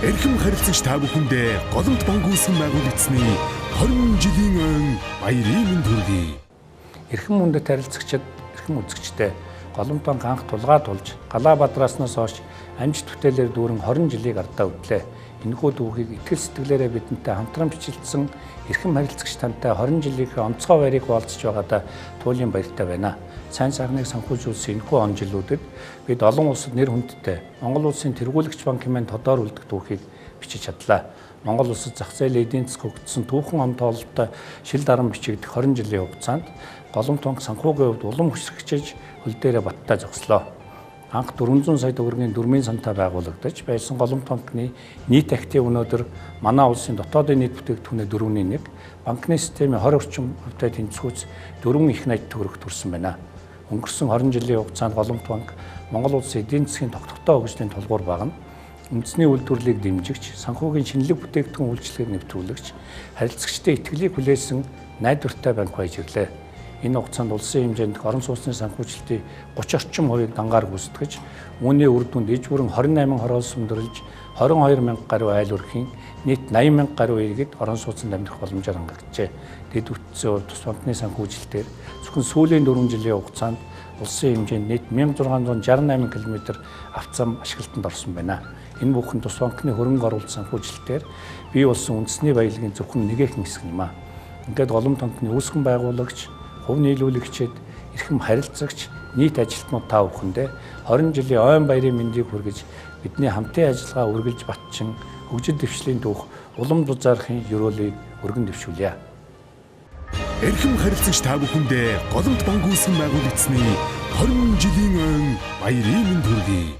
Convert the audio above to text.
Эрхэм харилцагч та бүхэндээ голомт банк үүсгэн байгуулагчны 20 жилийн өн баярын мэнд хүргэе. Эрхэм мөндөд харилцагчид, эрхэм үзэгчтэй голомт банк анх тулгаа тулж галаа бадраснаас хойш амжилт бүтээлээр дүүрэн 20 жилийг ардаа өдлөө. Энэхүү дүүхийг итгэл сэтгэлээрээ бидэнтэй хамтран бичилдсэн эрхэм харилцагч тантай 20 жилийнхээ онцгой баярыг хуваалцаж байгаадаа туйлын баяртай байна. Сайн сайхныг санхүүжүүлсэн энэхүү он жилүүдэд бид олон улсад нэр хүндтэй Монгол улсын тэргүүлэгч банк хэмээн тодор үлдэх дүүхийг бичиж чадлаа. Монгол улсад зах зээлийн эдийн засаг хөгжсөн түүхэн ам тоололтой шил даран бичигдэх 20 жилийн хугацаанд голомт банк санхүүгийн хувьд улам хүчрхжиж хөл дээрээ баттай зогслоо. Анх 400 сая төгрөгийн дөрмийн сантай байгуулагдаж байсан голомт банкны нийт актив өнөөдөр манай улсын дотоодын нийт бүтээгдэхүүнээ 4.1, банкны системийн 20 орчим хувьтай тэнцвүүц 4 их найд төгрөг төрсөн байна. Өнгөрсөн 20 жилийн хугацаанд голомт банк Монгол улсын эдийн засгийн тогтвортой хөгжлийн тулгуур багна. Үндэсний үйлдвэрлэлийг дэмжигч, санхүүгийн шинэлэг бүтээгдэхүүн үйлчлэгийг нэвтрүүлэгч, харилцагчдын итгэлийг хүлээсэн найдвартай банк байж ирлээ. Энэ хугацаанд улсын хэмжээнд орон сууцны санхүүжилтийн 30 орчим хувийг дангаар гүйцэтгэж, үүний үр дүнд иж бүрэн 28 хороос сүмдөрлж, 22 мянга гаруй айл өрхийн нийт 80 мянга гаруй иргэд орон сууцнд амьдрах боломжоор хангагджээ. Дэд бүтцийн хувьд тус банкны санхүүжилтээр зөвхөн сүүлийн 4 жилийн хугацаанд улсын хэмжээнд нийт 1668 км авцам ашиглалтанд орсон байна. Энэ бүхэн тус банкны хөрөнгө оруулалт санхүүжилтээр бий болсон үндэсний баялагын зөвхөн нэгэн хэсэг юм а. Ингээд голомт банкны үүсгэн байгуулагч, хувь нийлүүлэгчид, эрхэм харилцагч, нийт ажилтнууд та бүхэндээ 20 жилийн ойн баярын мэндийг хүргэж бидний хамтын ажиллагаа үргэлж батчин хөгжил дэвшлийн түүх улам дузаарахын ёроолыг өргөн дэвшүүлье. Эрхэм харилцагч та бүхэндээ голомт банк үүсгэн байгуулагчны 20 жилийн өн баярын мэнд хүргэе.